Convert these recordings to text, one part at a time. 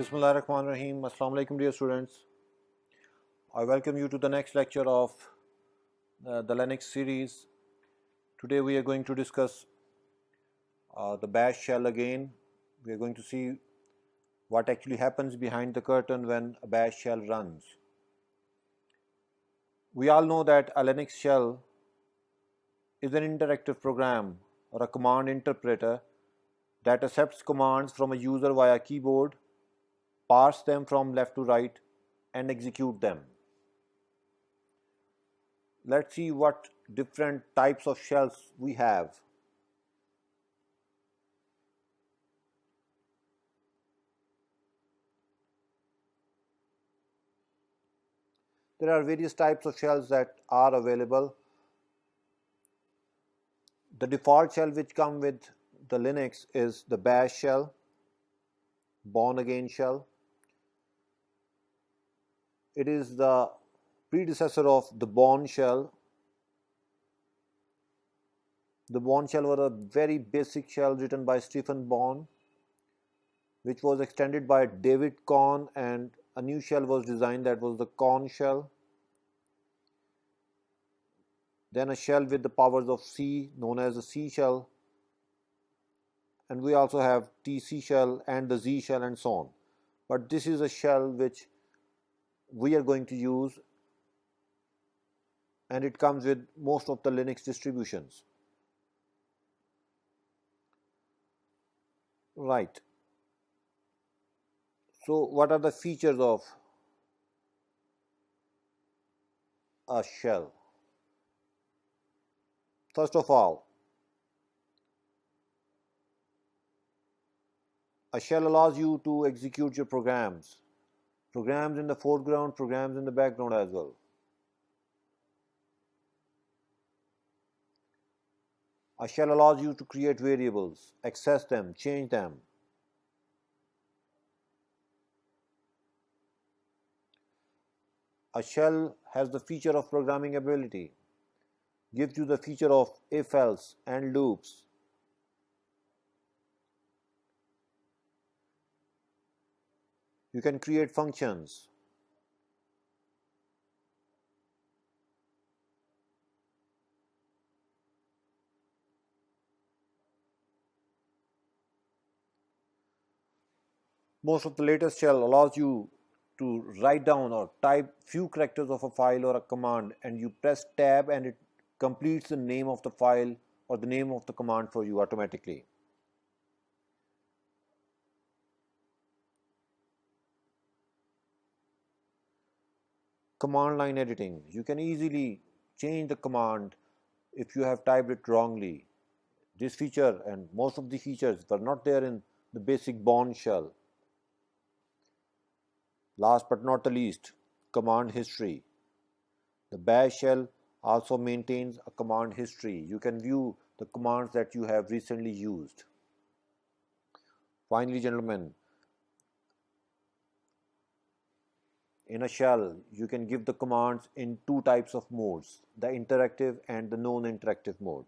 Bismillahirrahmanirrahim. Assalamu alaikum, dear students. I welcome you to the next lecture of the Linux series. Today we are going to discuss the bash shell again. We are going to see what actually happens behind the curtain when a bash shell runs. We all know that a Linux shell is an interactive program or a command interpreter that accepts commands from a user via keyboard, parse them from left to right, and execute them. Let's see what different types of shells we have. There are various types of shells that are available. The default shell which comes with the Linux is the bash shell, born again shell. It is the predecessor of the Bourne shell. The Bourne shell was a very basic shell written by Stephen Bourne, which was extended by David Korn, and a new shell was designed that was the Korn shell. Then a shell with the powers of C known as the C shell, and we also have TC shell and the Z shell and so on. But this is a shell which we are going to use, and it comes with most of the Linux distributions. Right. So what are the features of a shell? First of all, a shell allows you to execute your programs in the foreground, programs in the background as well. A shell allows you to create variables, access them, change them. A shell has the feature of programming ability, gives you the feature of if-else and loops. You can create functions. Most of the latest shell allows you to write down or type few characters of a file or a command, and you press tab and it completes the name of the file or the name of the command for you automatically. Command line editing. You can easily change the command if you have typed it wrongly. This feature and most of the features were not there in the basic Bourne shell. Last but not the least, command history. The bash shell also maintains a command history. You can view the commands that you have recently used. Finally, gentlemen, in a shell, you can give the commands in two types of modes, the interactive and the non-interactive mode.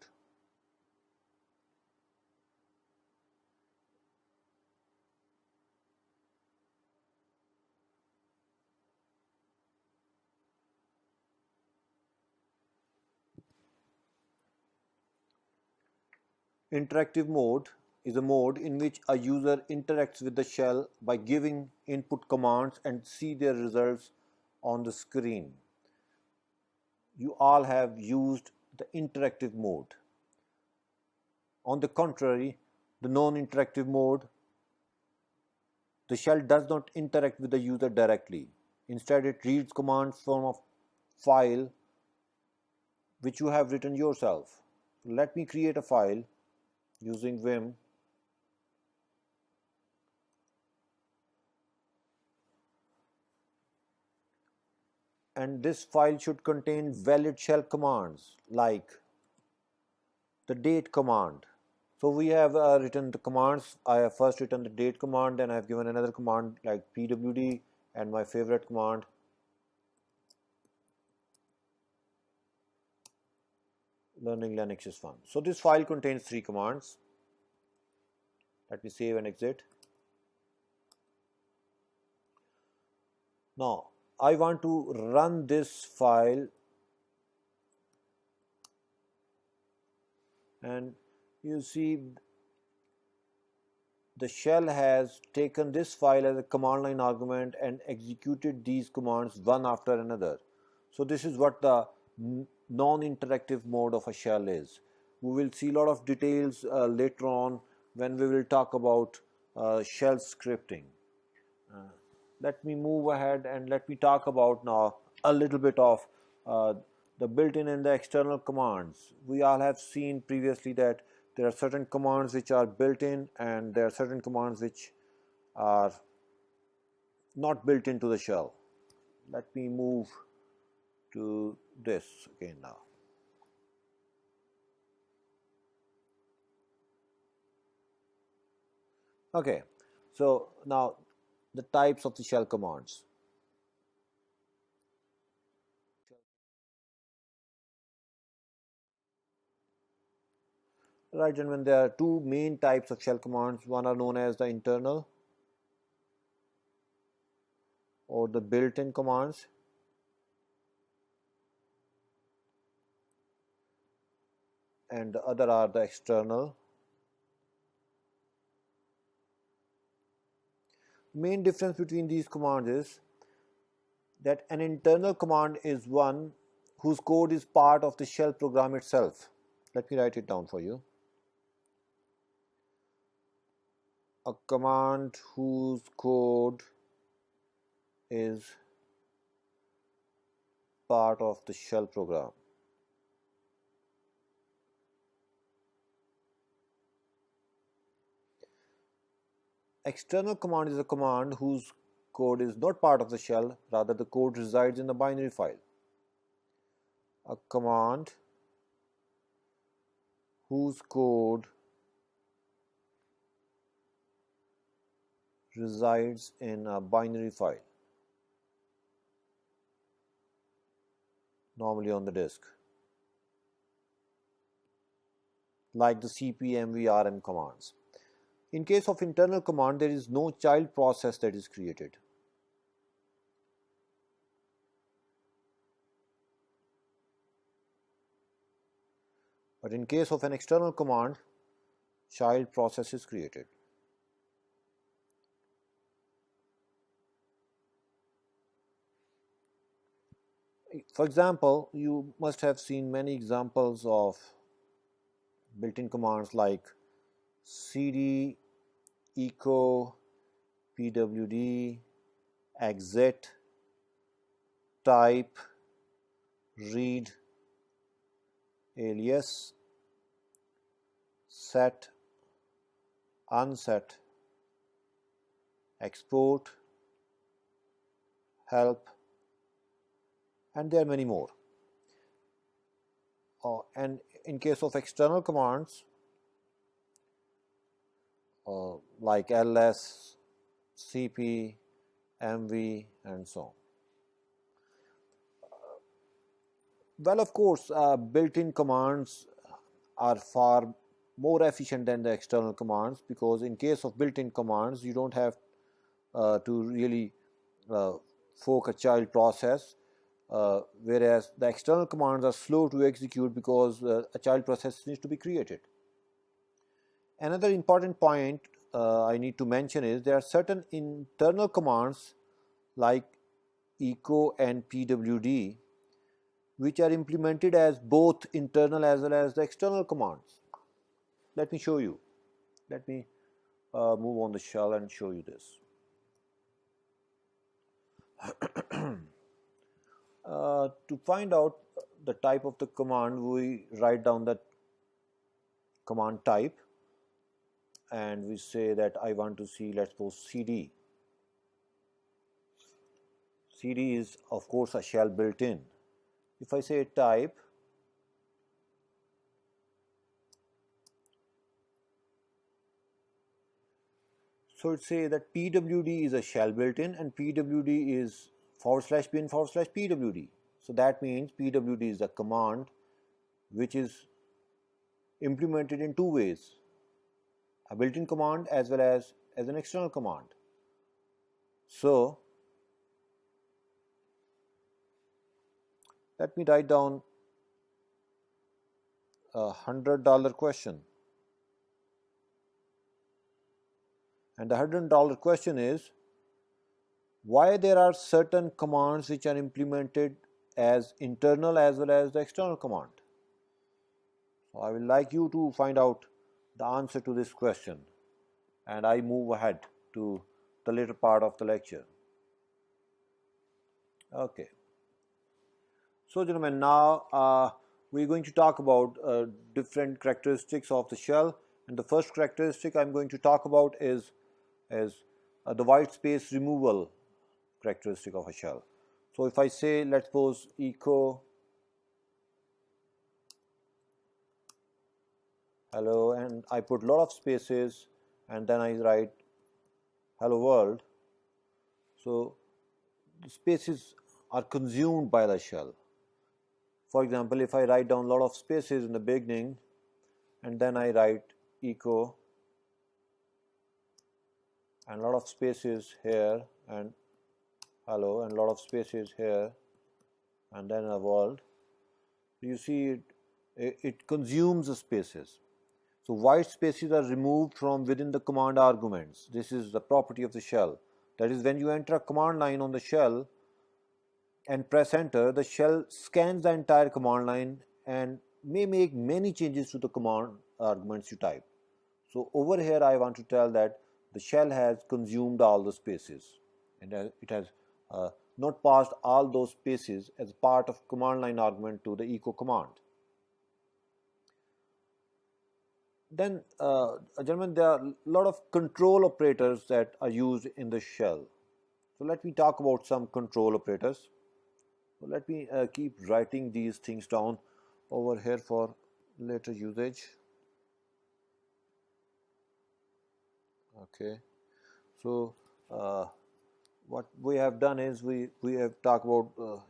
Interactive mode is a mode in which a user interacts with the shell by giving input commands and see their results on the screen. You all have used the interactive mode. On the contrary, the non-interactive mode, the shell does not interact with the user directly. Instead, it reads commands from a file which you have written yourself. Let me create a file using Vim. And this file should contain valid shell commands like the date command. So we have written the commands. I have first written the date command, then I have given another command like pwd, and my favorite command, learning Linux is fun. So this file contains three commands. Let me save and exit. Now I want to run this file, and you see the shell has taken this file as a command line argument and executed these commands one after another. So this is what the non-interactive mode of a shell is. We will see a lot of details later on when we will talk about shell scripting. Let me move ahead and let me talk about now a little bit of uh, the built-in and the external commands. We all have seen previously that there are certain commands which are built-in and there are certain commands which are not built into the shell. Let me move to this again now. Okay, so now the types of the shell commands. Right, and when there are two main types of shell commands, one are known as the internal or the built-in commands, and the other are the external. Main difference between these commands is that an internal command is one whose code is part of the shell program itself. Let me write it down for you. A command whose code is part of the shell program. External command is a command whose code is not part of the shell, rather the code resides in the binary file. A command whose code resides in a binary file, normally on the disk, like the cp, mv, rm commands. In case of internal command, there is no child process that is created. But in case of an external command, child process is created. For example, you must have seen many examples of built-in commands like cd, echo, pwd, exit, type, read, alias, set, unset, export, help, and there are many more. And in case of external commands like ls, cp, mv, and so on. Well, of course, built-in commands are far more efficient than the external commands, because in case of built-in commands, you don't have to really fork a child process, whereas the external commands are slow to execute because a child process needs to be created. Another important point I need to mention is there are certain internal commands like echo and pwd which are implemented as both internal as well as the external commands. Let me show you. Let me move on the shell and show you this. To find out the type of the command, we write down the command type and we say that I want to see, let's suppose, cd. cd is of course a shell built in. If I say type, so it say that pwd is a shell built in and pwd is /bin/pwd. So that means pwd is a command which is implemented in two ways, a built-in command as well as an external command. So Let me write down a $100 question. And the $100 question is, why there are certain commands which are implemented as internal as well as the external command? So I will like you to find out the answer to this question, and I move ahead to the later part of the lecture. Okay. So gentlemen, now we're going to talk about different characteristics of the shell, and the first characteristic I'm going to talk about is the white space removal characteristic of a shell. So if I say, let's suppose echo hello, and I put a lot of spaces, and then I write hello world, so the spaces are consumed by the shell. For example, if I write down a lot of spaces in the beginning, and then I write echo and a lot of spaces here, and hello, and a lot of spaces here, and then a world, you see it consumes the spaces. So white spaces are removed from within the command arguments. This is the property of the shell. That is, when you enter a command line on the shell and press enter, the shell scans the entire command line and may make many changes to the command arguments you type. So over here I want to tell that the shell has consumed all the spaces, and it has not passed all those spaces as part of command line argument to the echo command. Then, gentlemen, there are a lot of control operators that are used in the shell. So let me talk about some control operators. So let me keep writing these things down over here for later usage. Okay. So what we have done is we have talked about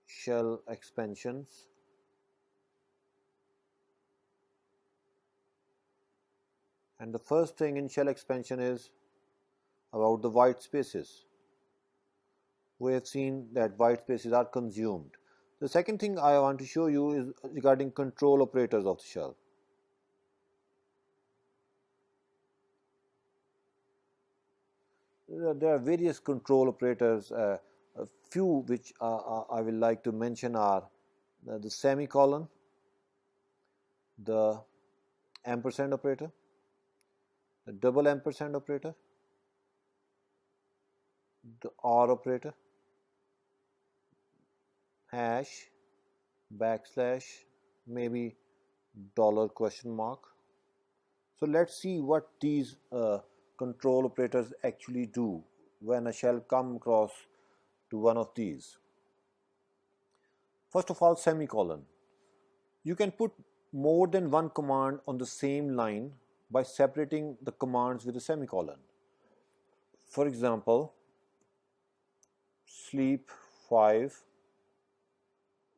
shell expansions. And the first thing in shell expansion is about the white spaces. We have seen that white spaces are consumed. The second thing I want to show you is regarding control operators of the shell. There are various control operators. A few which I will like to mention are the semicolon, the ampersand operator, the double ampersand operator, the OR operator, hash, backslash, maybe dollar question mark. So let's see what these control operators actually do when a shell comes across to one of these. First of all, semicolon. You can put more than one command on the same line by separating the commands with a semicolon. For example, sleep 5,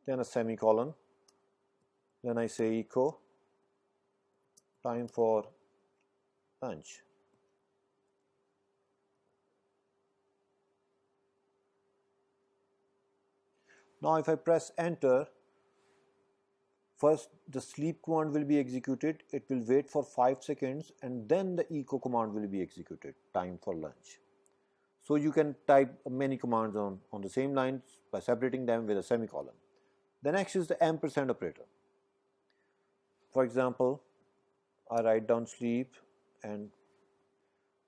then a semicolon, then I say echo, time for lunch. Now if I press enter, first the sleep command will be executed, it will wait for 5 seconds, and then the echo command will be executed, time for lunch. So you can type many commands on the same lines by separating them with a semicolon. The next is the ampersand operator. For example, I write down sleep, and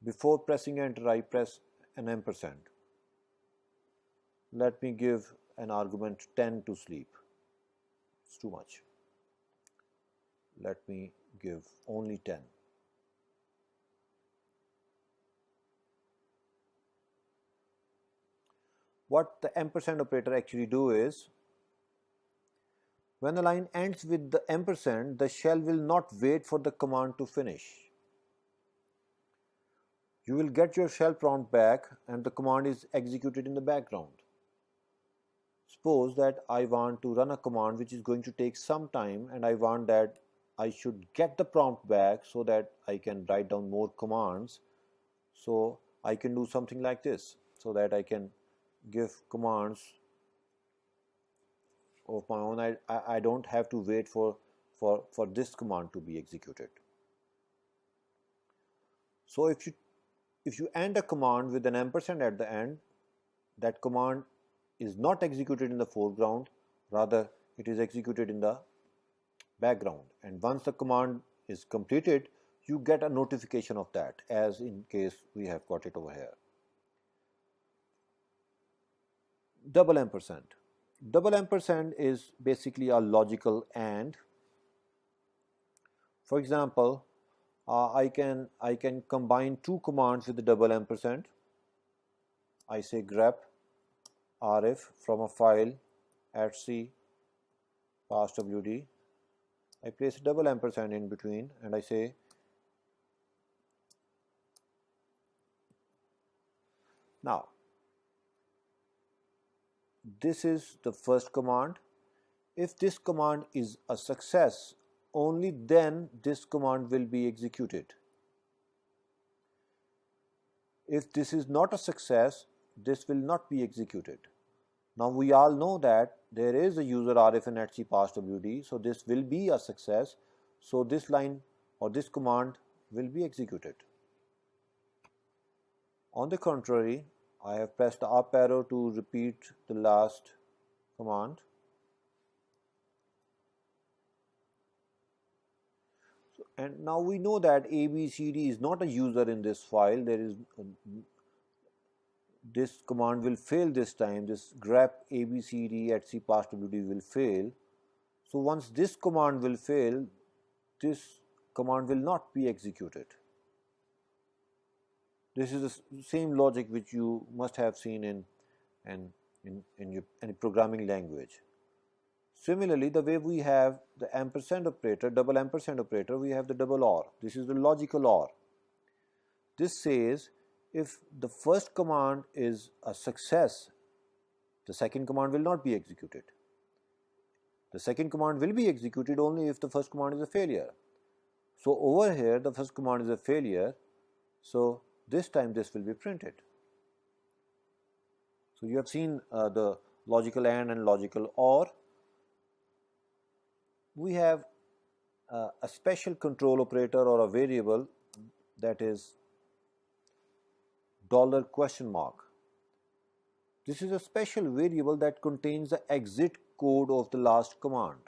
before pressing enter I press an ampersand. Let me give an argument 10 to sleep. It's too much. Let me give only 10. What the ampersand operator actually do is, when the line ends with the ampersand, the shell will not wait for the command to finish. You will get your shell prompt back and the command is executed in the background. Suppose that I want to run a command which is going to take some time, and I want that I should get the prompt back so that I can write down more commands. So I can do something like this, so that I can give commands of my own. I don't have to wait for this command to be executed. So if you end a command with an ampersand at the end, that command is not executed in the foreground, rather it is executed in the background, and once the command is completed, you get a notification of that, as in case we have got it over here. Double ampersand. Double ampersand is basically a logical AND. For example, I can combine two commands with the double ampersand. I say grep Arif from a file @c passwd. I place a double ampersand in between and I say now this is the first command. If this command is a success, only then this command will be executed. If this is not a success, this will not be executed. Now we all know that there is a user Arif in @c passwd, so this will be a success. So this line or this command will be executed. On the contrary, I have pressed the up arrow to repeat the last command. And now we know that ABCD is not a user in this file. There is this command will fail this time. This grep ABCD @c passwd will fail. So once this command will fail, this command will not be executed. This is the same logic which you must have seen in any programming language. Similarly, the way we have the ampersand operator, double ampersand operator, we have the double OR. This is the logical OR. This says if the first command is a success, the second command will not be executed. The second command will be executed only if the first command is a failure. So over here, the first command is a failure. So this time this will be printed. So you have seen the logical AND and logical OR. We have a special control operator or a variable that is $?. This is a special variable that contains the exit code of the last command.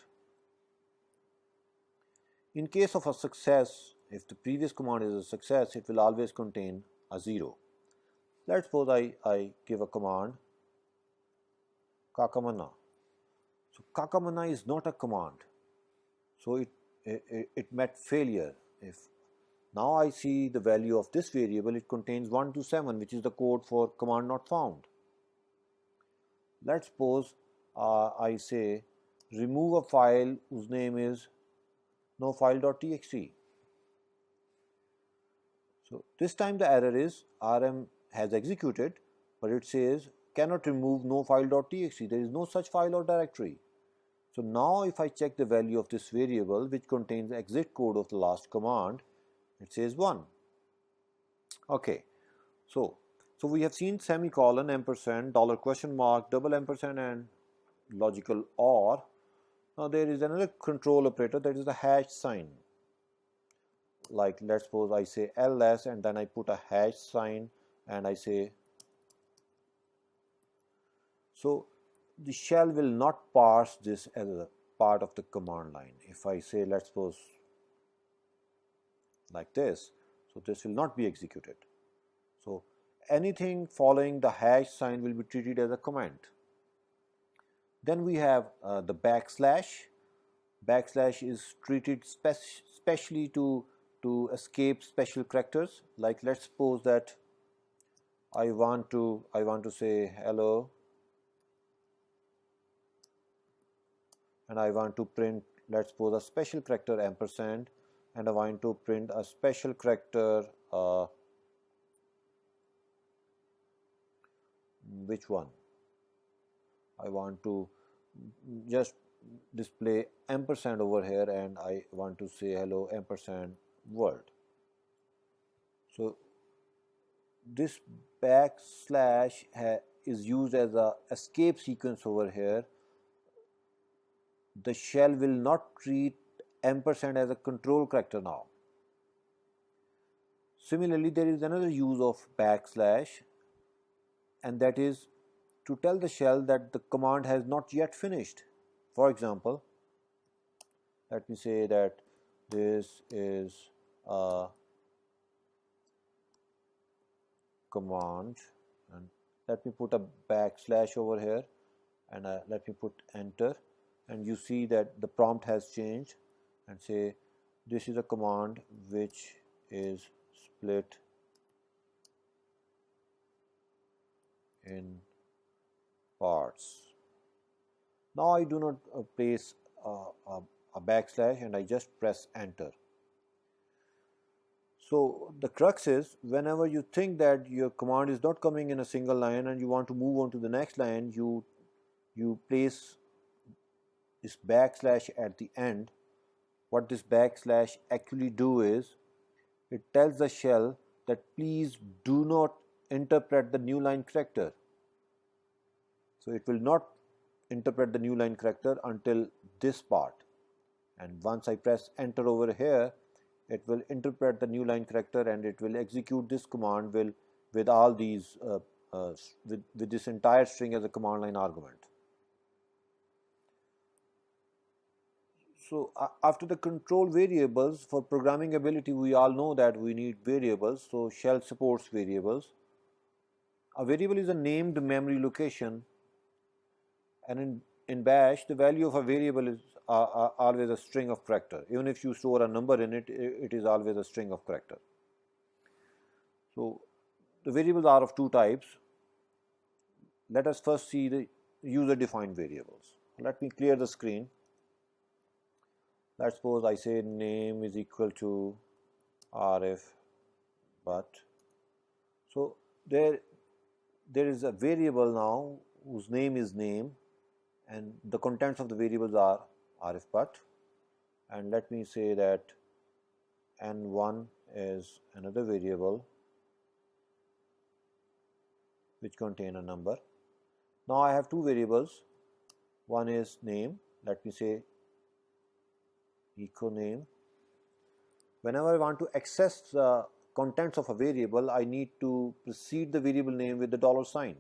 In case of a success, if the previous command is a success, it will always contain a 0. Let's suppose I give a command kakamana. So kakamana is not a command. So it met failure. If now I see the value of this variable, it contains 1 to 7, which is the code for command not found. Let's suppose I say remove a file whose name is nofile.txt. So this time the error is RM has executed, but it says cannot remove nofile.txt. There is no such file or directory. So now if I check the value of this variable, which contains the exit code of the last command, it says 1. Okay, so we have seen semicolon, ampersand, $?, double ampersand, and logical OR. Now there is another control operator, that is the hash sign. Like let's suppose I say ls and then I put a hash sign and I say, so the shell will not parse this as a part of the command line. If I say let's suppose like this, so this will not be executed. So anything following the hash sign will be treated as a comment. Then we have the backslash. Backslash is treated specially to escape special characters. Like let's suppose that I want to say hello and I want to print, let's suppose, a special character ampersand, and I want to print a special character which one? I want to just display ampersand over here and I want to say hello ampersand world. So this backslash is used as a escape sequence over here the shell will not treat ampersand as a control character now. Similarly, there is another use of backslash, and that is to tell the shell that the command has not yet finished. For example, let me say that this is a command, and let me put a backslash over here, and let me put enter, and you see that the prompt has changed, and say this is a command which is split in parts. Now I do not place a backslash, and I just press enter. So the crux is, whenever you think that your command is not coming in a single line and you want to move on to the next line, you place this backslash at the end. What this backslash actually do is, it tells the shell that please do not interpret the new line character. So it will not interpret the new line character until this part, and once I press enter over here, it will interpret the new line character and it will execute this command with all these with this entire string as a command line argument. So after the control variables, for programming ability, we all know that we need variables. So shell supports variables. A variable is a named memory location, and in bash the value of a variable is always a string of character. Even if you store a number in it, it is always a string of character. So the variables are of two types. Let us first see the user defined variables. Let me clear the screen. Let's suppose I say name is equal to Arif, but so there is a variable now whose name is name, and the contents of the variables are Arif but, and let me say that n1 is another variable which contain a number. Now I have two variables. One is name. Let me say echo name. Whenever I want to access the contents of a variable, I need to precede the variable name with the $sign.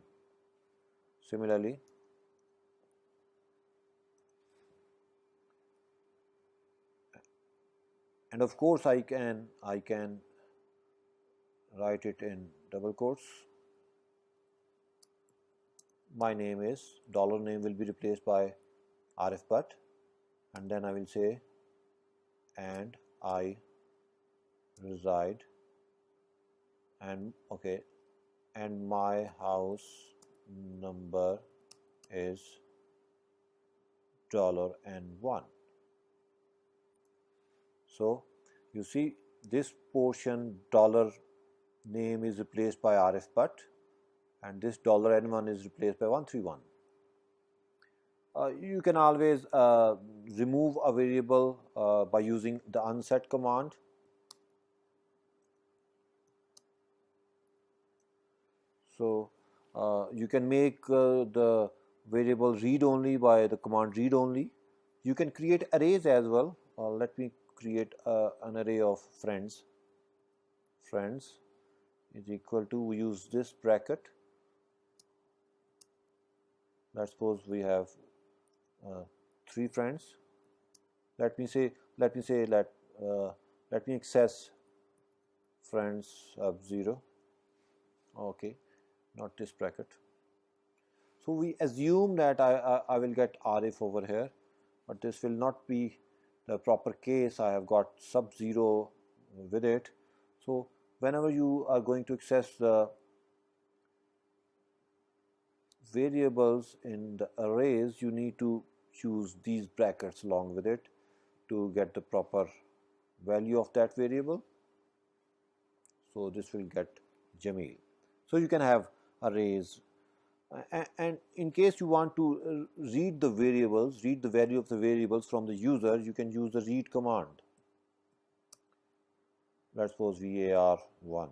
Similarly, and of course I can write it in double quotes. My name is $name will be replaced by Arif but, and then I will say and I reside, and okay, and my house number is $n1. So you see this portion $name is replaced by Arif but, and this $n1 is replaced by 131. You can always remove a variable by using the unset command. So you can make the variable read only by the command read only. You can create arrays as well. Let me create an array of friends. Friends is equal to, we use this bracket. Let's suppose we have 3 friends. Let me access friends of 0. Okay, not this bracket. So we assume that I will get Arif over here, but this will not be the proper case. I have got sub 0 with it. So whenever you are going to access the variables in the arrays, you need to choose these brackets along with it to get the proper value of that variable. So this will get Jamil. So you can have arrays, and in case you want to read the variables, read the value of the variables from the user, you can use the read command. Let's suppose var1.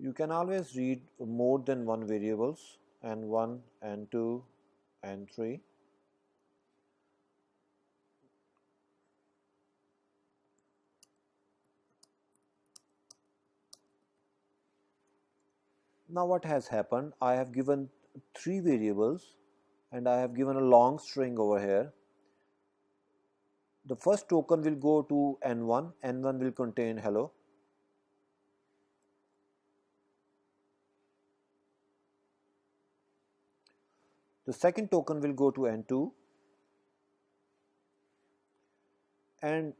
You can always read more than one variables, n1, n2, n3. Now what has happened, I have given 3 variables and I have given a long string over here. The first token will go to n1, n1 will contain hello. The second token will go to n2 and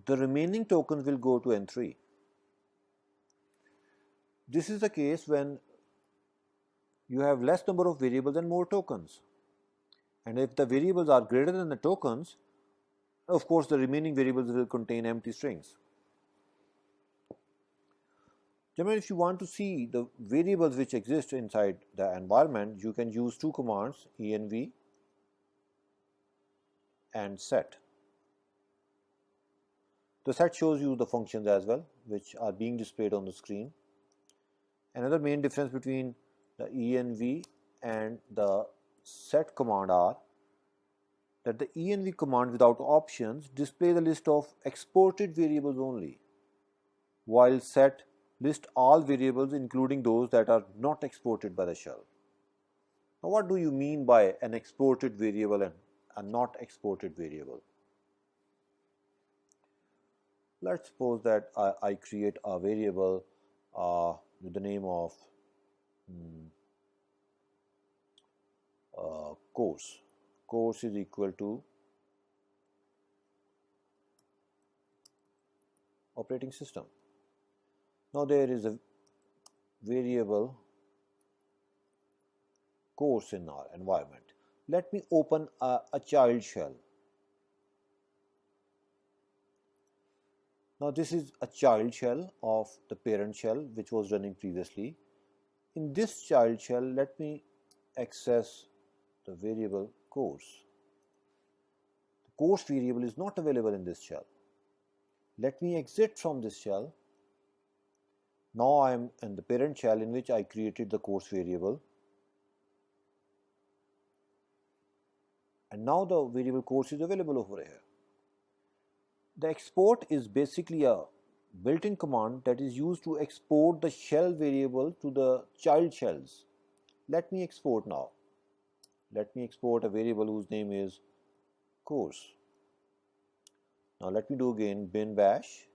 the remaining tokens will go to n3. This is the case when you have less number of variables and more tokens. And if the variables are greater than the tokens, of course the remaining variables will contain empty strings. Gentlemen, if you want to see the variables which exist inside the environment, you can use 2 commands, env and set. The set shows you the functions as well, which are being displayed on the screen. Another main difference between the env and the set command are that the env command without options displays the list of exported variables only, while set lists all variables including those that are not exported by the shell. Now what do you mean by an exported variable and a not exported variable? Let's suppose that I create a variable with the name of course. Course is equal to operating system. Now there is a variable course in our environment. Let me open a child shell. Now this is a child shell of the parent shell which was running previously. In this child shell, let me access the variable course. The course variable is not available in this shell. Let me exit from this shell. Now I am in the parent shell in which I created the course variable. And now the variable course is available over here. The export is basically a built-in command that is used to export the shell variable to the child shells. Let me export now. Let me export a variable whose name is course. Now let me do again bin bash.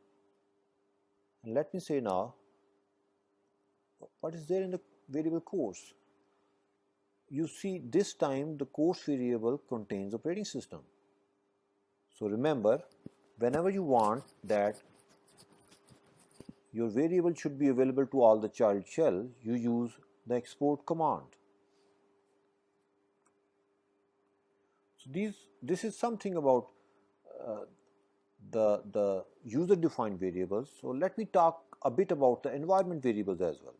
And let me say now, what is there in the variable course? You see, this time the course variable contains operating system. So remember, whenever you want that your variable should be available to all the child shell, you use the export command. So this is something about the user defined variables. So let me talk a bit about the environment variables as well.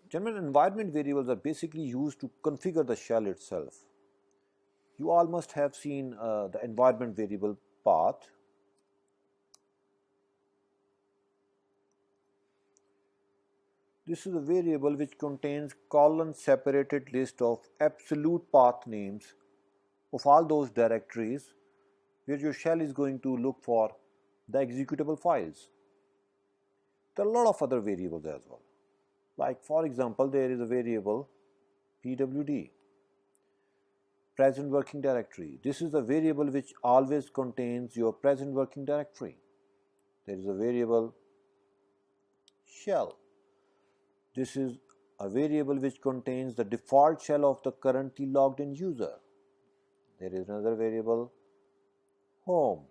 Gentlemen, environment variables are basically used to configure the shell itself. You all must have seen the environment variable path. This is a variable which contains colon separated list of absolute path names of all those directories where your shell is going to look for the executable files. There are a lot of other variables as well. Like for example, there is a variable pwd, present working directory. This is a variable which always contains your present working directory. There is a variable shell. This is a variable which contains the default shell of the currently logged in user. There is another variable home.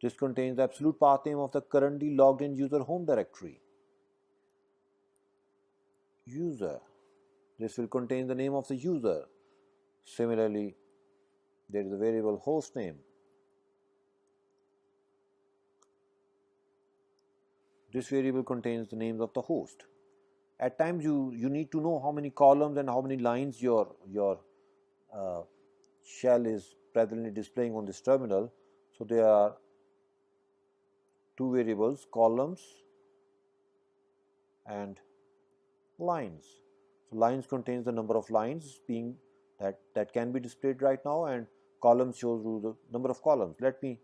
This contains the absolute path name of the currently logged in user home directory. User. This will contain the name of the user. Similarly, there is a variable host name. This variable contains the names of the host. At times you need to know how many columns and how many lines your shell is presently displaying on this terminal. So there are 2 variables, columns and lines. So lines contains the number of lines being that can be displayed right now, and columns shows you the number of columns. Let me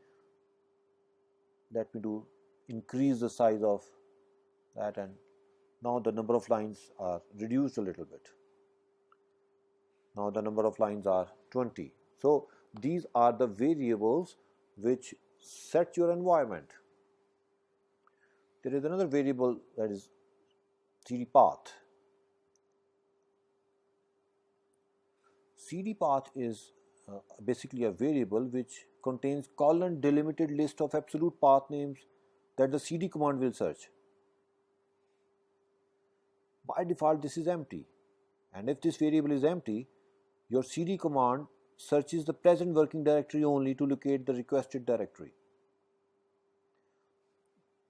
do increase the size of that, and now the number of lines are reduced a little bit. Now the number of lines are 20. So these are the variables which set your environment. There is another variable that is CD path. CD path is basically a variable which contains colon delimited list of absolute path names that the CD command will search. By default, this is empty, and if this variable is empty, your CD command searches the present working directory only to locate the requested directory.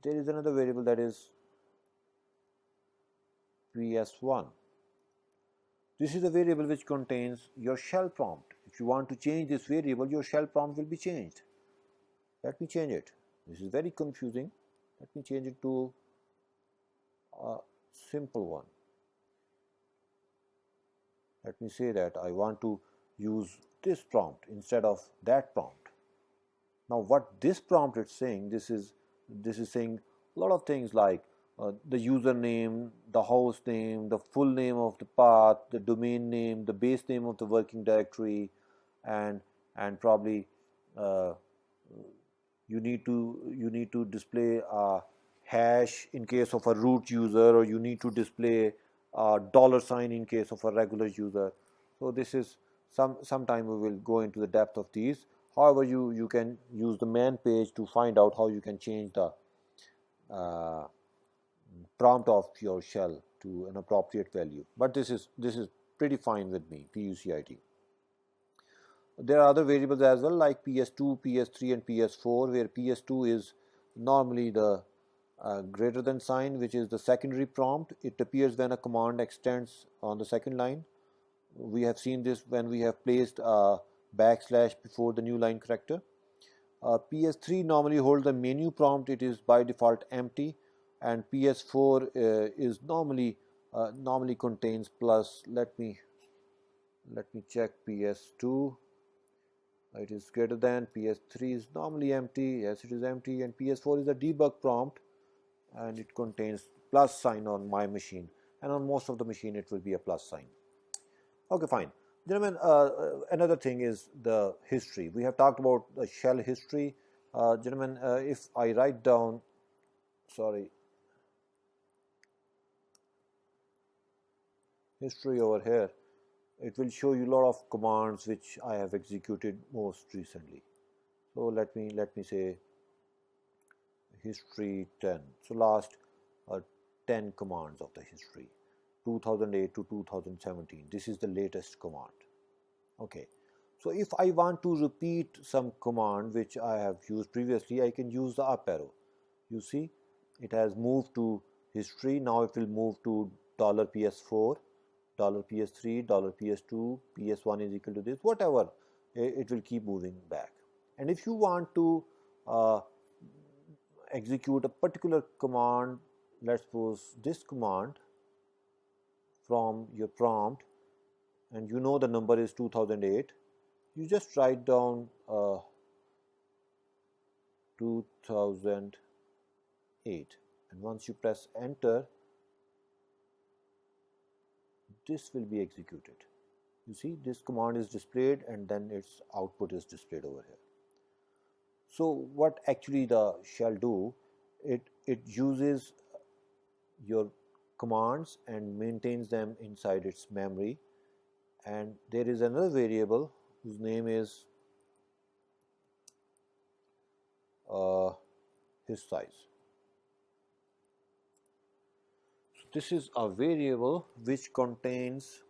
There is another variable that is PS1. This is a variable which contains your shell prompt. If you want to change this variable, your shell prompt will be changed. Let me change it. This is very confusing. Let me change it to a simple one. Let me say that I want to use this prompt instead of that prompt. Now what this prompt is saying, this is saying a lot of things like the username, the host name, the full name of the path, the domain name, the base name of the working directory, and probably you need to display a hash in case of a root user, or you need to display a $ in case of a regular user. So this is sometime we will go into the depth of these. However, you can use the man page to find out how you can change the prompt of your shell to an appropriate value. But this is pretty fine with me, PUCIT. There are other variables as well, like PS2, PS3 and PS4, where PS2 is normally the greater than sign, which is the secondary prompt. It appears when a command extends on the second line. We have seen this when we have placed a backslash before the new line character. PS3 normally holds the menu prompt. It is by default empty, and PS4 is normally contains plus. Let me check PS2. It is greater than. PS3 is normally empty. Yes, it is empty. And PS4 is a debug prompt, and it contains plus sign on my machine, and on most of the machine it will be a plus sign. Okay, fine. Gentlemen, another thing is the history. We have talked about the shell history. Gentlemen, if I write down, history over here, it will show you a lot of commands which I have executed most recently. So let me say history 10. So last 10 commands of the history, 2008 to 2017. This is the latest command. Okay. So if I want to repeat some command which I have used previously, I can use the up arrow. You see, it has moved to history. Now it will move to $PS4, $PS3, $PS2, PS1 is equal to this, whatever. It will keep moving back. And if you want to execute a particular command, let's suppose this command from your prompt, and you know the number is 2008, you just write down 2008, and once you press enter, this will be executed. You see, this command is displayed, and then its output is displayed over here. So what actually the shell do, it uses your commands and maintains them inside its memory. And there is another variable whose name is his size. So this is a variable which contains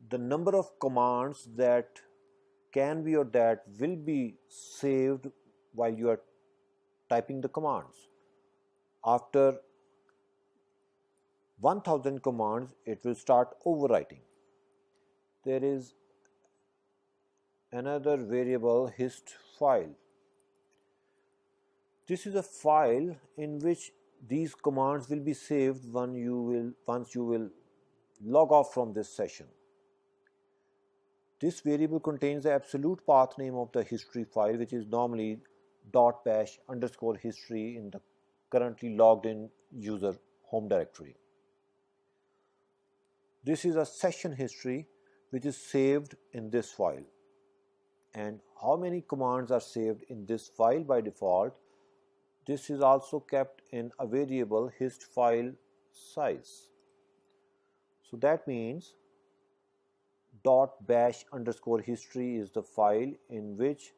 the number of commands that can be or that will be saved while you are typing the commands. After 1000 commands, it will start overwriting. There is another variable hist file. This is a file in which these commands will be saved once you will log off from this session. This variable contains the absolute path name of the history file, which is normally .bash_history in the currently logged in user home directory. This is a session history which is saved in this file. And how many commands are saved in this file by default? This is also kept in a variable hist file size. So that means .bash_history is the file in which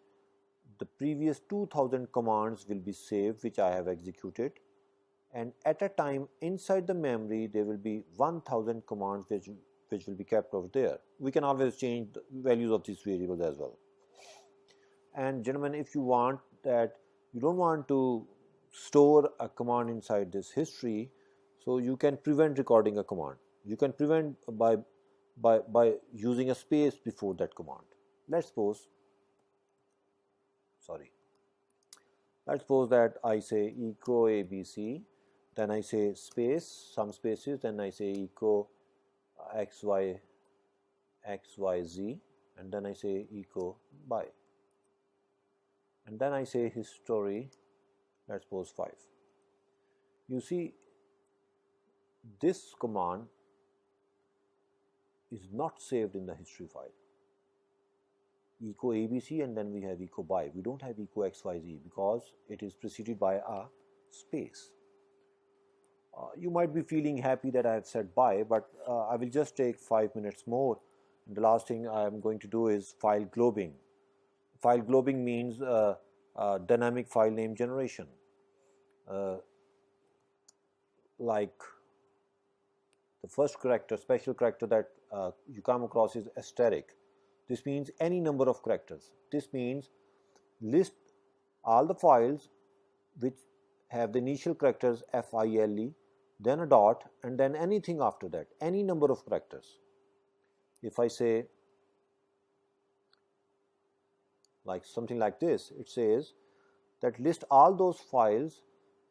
the previous 2000 commands will be saved, which I have executed, and at a time inside the memory there will be 1000 commands which will be kept over there. We can always change the values of these variables as well. And gentlemen, if you want that, you don't want to store a command inside this history, so you can prevent recording a command. You can prevent by using a space before that command. Let's suppose that I say echo abc, then I say space, some spaces, then I say echo xyz, and then I say echo by, and then I say history, let's suppose 5. You see, this command is not saved in the history file. Echo abc and then we have echo by. We don't have echo xyz because it is preceded by a space. You might be feeling happy that I have said by, but I will just take 5 minutes more. And the last thing I am going to do is file globing. File globing means dynamic file name generation. Like the first character, special character that you come across is asterisk. This means any number of characters. This means list all the files which have the initial characters file, then a dot, and then anything after that, any number of characters. If I say like something like this, it says that list all those files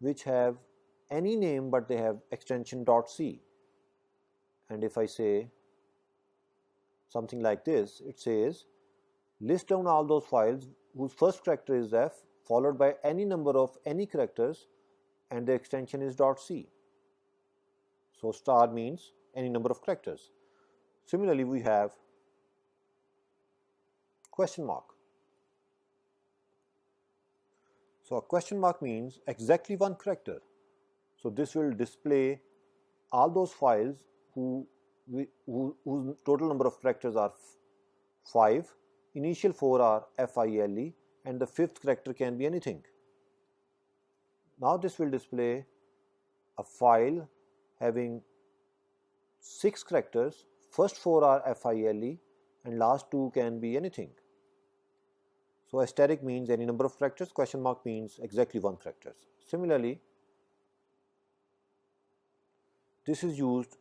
which have any name but they have extension .c. And if I say something like this, it says list down all those files whose first character is f followed by any number of any characters and the extension is .c. So star means any number of characters. Similarly, we have question mark. So a question mark means exactly one character. So this will display all those files whose total number of characters are 5, initial 4 are file, and the 5th character can be anything. Now this will display a file having 6 characters, first 4 are file and last 2 can be anything. So asterisk means any number of characters, question mark means exactly one character. Similarly, this is used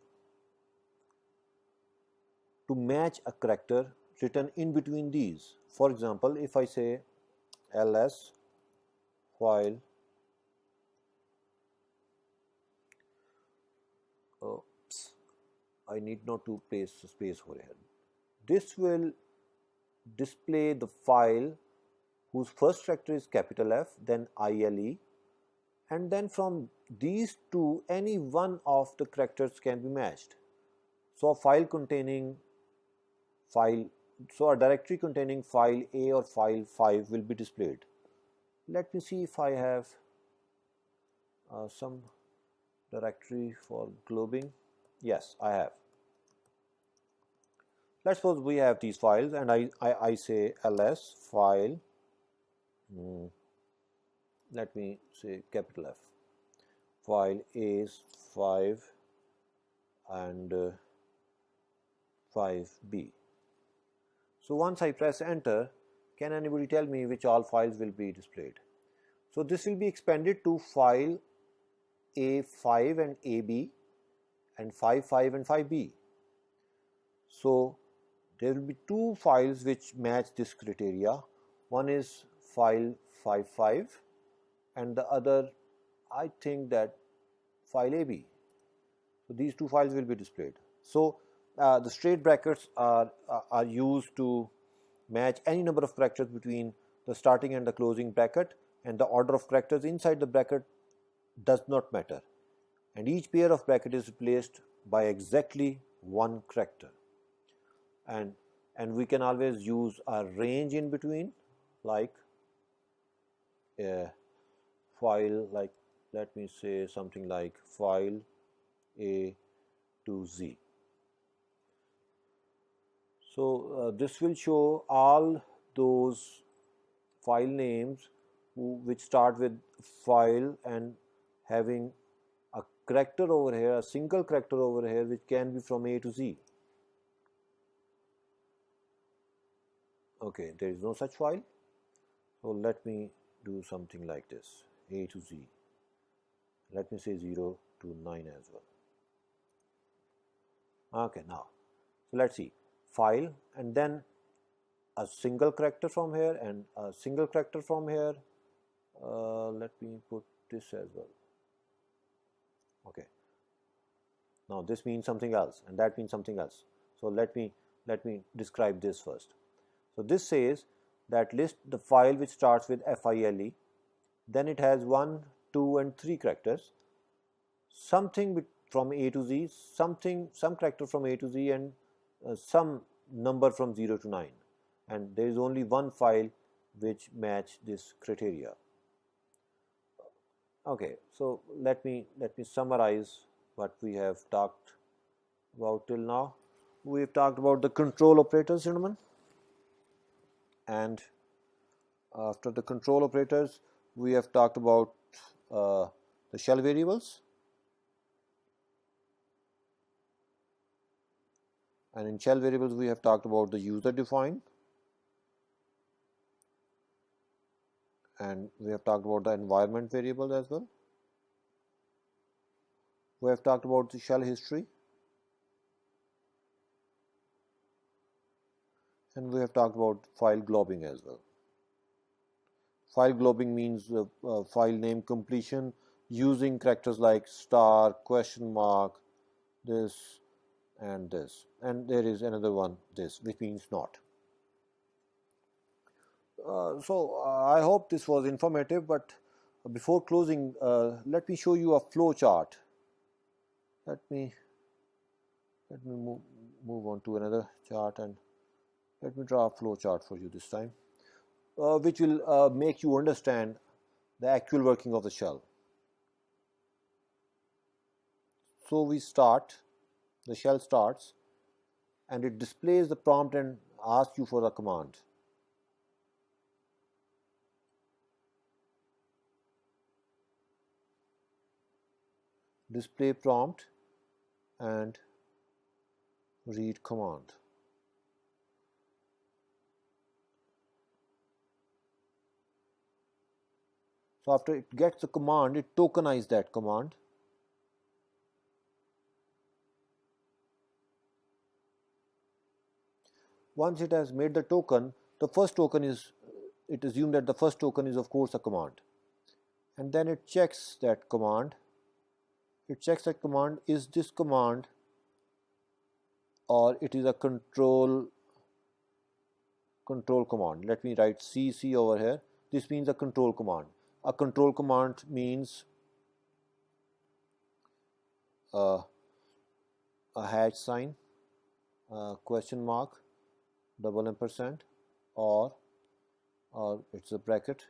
to match a character written in between these. For example, if I say ls while I need not to place a space over here. This will display the file whose first character is capital F, then ILE, and then from these two any one of the characters can be matched. So a directory containing file A or file 5 will be displayed. Let me see if I have some directory for globing. Yes, I have. Let's suppose we have these files and I say ls file, let me say capital F, file A is 5 and 5b. So once I press enter, can anybody tell me which all files will be displayed? So this will be expanded to file A5 and AB and 5 and 5b. So there will be 2 files which match this criteria. One is file 55 and the other, I think that file AB. So these two files will be displayed. So the straight brackets are used to match any number of characters between the starting and the closing bracket, and the order of characters inside the bracket does not matter, and each pair of bracket is replaced by exactly one character. And we can always use a range in between, like a file, like let me say something like file A to Z. So this will show all those file names which start with file and having a character over here, a single character over here, which can be from A to Z. Okay, there is no such file. So let me do something like this, A to Z. Let me say 0 to 9 as well. Okay, now, so let's see, file, and then a single character from here and a single character from here. Let me put this as well. Okay. Now this means something else, and that means something else. So let me describe this first. So this says that list the file which starts with FILE, then it has 1, 2, and 3 characters, something from A to Z, some character from A to Z, and some number from 0 to 9, and there is only one file which match this criteria. Okay, so let me summarize what we have talked about till now. We have talked about the control operators, gentlemen, and after the control operators, we have talked about the shell variables, and in shell variables we have talked about the user defined, and we have talked about the environment variable as well. We have talked about the shell history, and we have talked about file globbing as well. File globbing means file name completion using characters like star, question mark, this and this, and there is another one, this, which means not. So I hope this was informative, but before closing, let me show you a flow chart. Let me move on to another chart, and let me draw a flow chart for you this time, which will make you understand the actual working of the shell. So we start, the shell starts, and it displays the prompt and asks you for a command. Display prompt and read command. So after it gets the command, it tokenizes that command. Once it has made the token, the first token is, it assumes that the first token is of course a command, and then it checks that command. It checks that command, is this command or it is a control command. Let me write CC over here. This means a control command. A control command means a hash sign, question mark, double ampersand, or it's a bracket,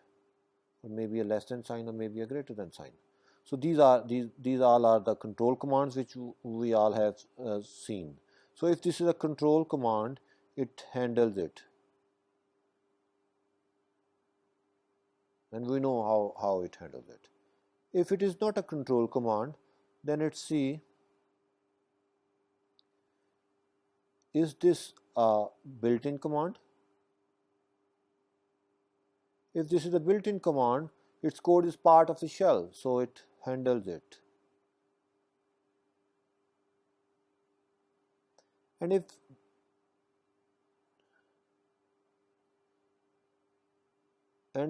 or maybe a less than sign, or maybe a greater than sign. So these all are the control commands which we all have seen. So if this is a control command, it handles it, and we know how it handles it. If it is not a control command, then let's see, is this a built-in command? If this is a built-in command, its code is part of the shell, so it handles it. And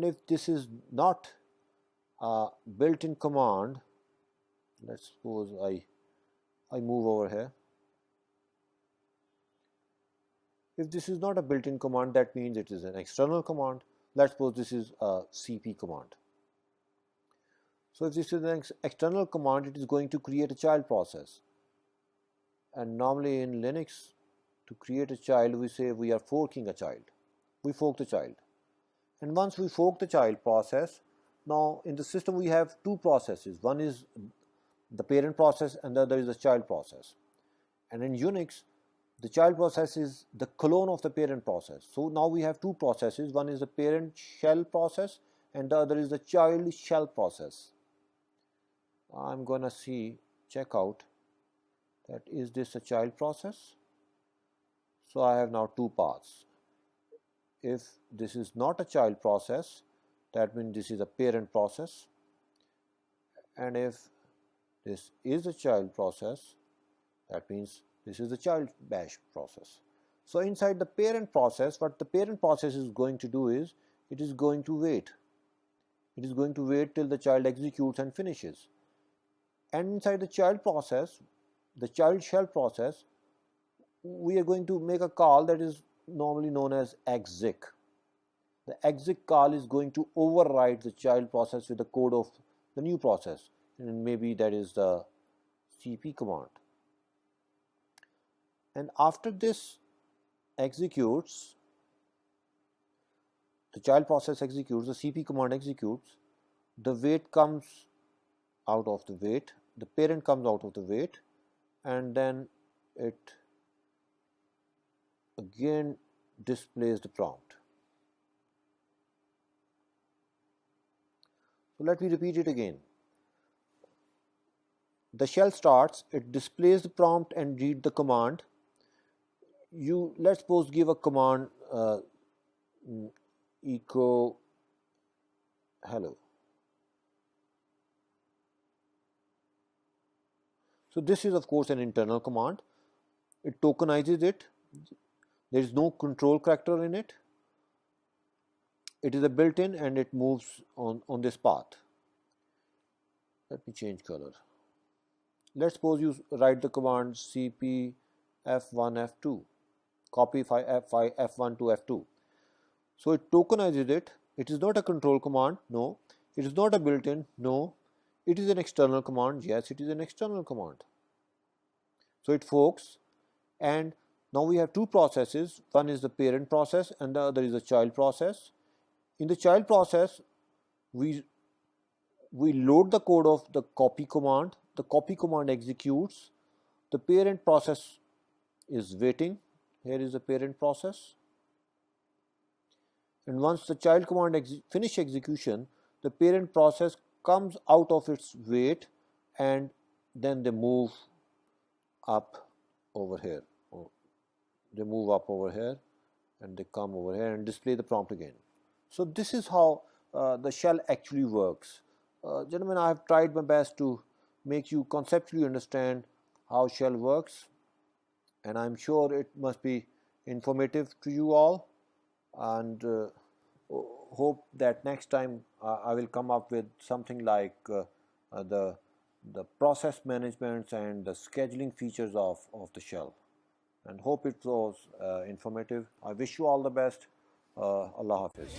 if this is not a built-in command. Let's suppose I move over here. If this is not a built-in command, that means it is an external command. Let's suppose this is a CP command. So if this is an external command, it is going to create a child process. And normally in Linux, to create a child, we say we are forking a child. We fork the child. And once we fork the child process, now in the system we have two processes. One is the parent process and the other is the child process. And in Unix, the child process is the clone of the parent process. So now we have two processes. One is the parent shell process and the other is the child shell process. I'm gonna check out that is this a child process. So I have now two paths. If this is not a child process, that means this is a parent process. And if this is a child process, that means this is the child bash process. So inside the parent process, what the parent process is going to do is, it is going to wait. It is going to wait till the child executes and finishes. And inside the child process, the child shell process, we are going to make a call that is normally known as exec. The exec call is going to override the child process with the code of the new process, and maybe that is the CP command. And after this executes, the child process executes, the CP command executes, the wait comes out of the wait, the parent comes out of the wait, and then it again displays the prompt. So let me repeat it again. The shell starts, it displays the prompt and read the command. Let's suppose give a command echo hello. So this is of course an internal command. It tokenizes it. There is no control character in it. It is a built-in and it moves on this path. Let me change color. Let's suppose you write the command cp f1 f2, copy f1 to f2. So it tokenizes it. It is not a control command, no. It is not a built-in, no. It is an external command, yes, it is an external command. So it forks, and now we have two processes. One is the parent process and the other is the child process. In the child process, we load the code of the copy command. The copy command executes. The parent process is waiting. Here is the parent process. And once the child command finish execution, the parent process comes out of its wait, and then they move up over here. They move up over here and they come over here and display the prompt again. So this is how the shell actually works. Gentlemen, I have tried my best to make you conceptually understand how shell works, and I'm sure it must be informative to you all, and hope that next time I will come up with something like the process management and the scheduling features of the shell, and hope it was informative. I wish you all the best. Allah Hafiz.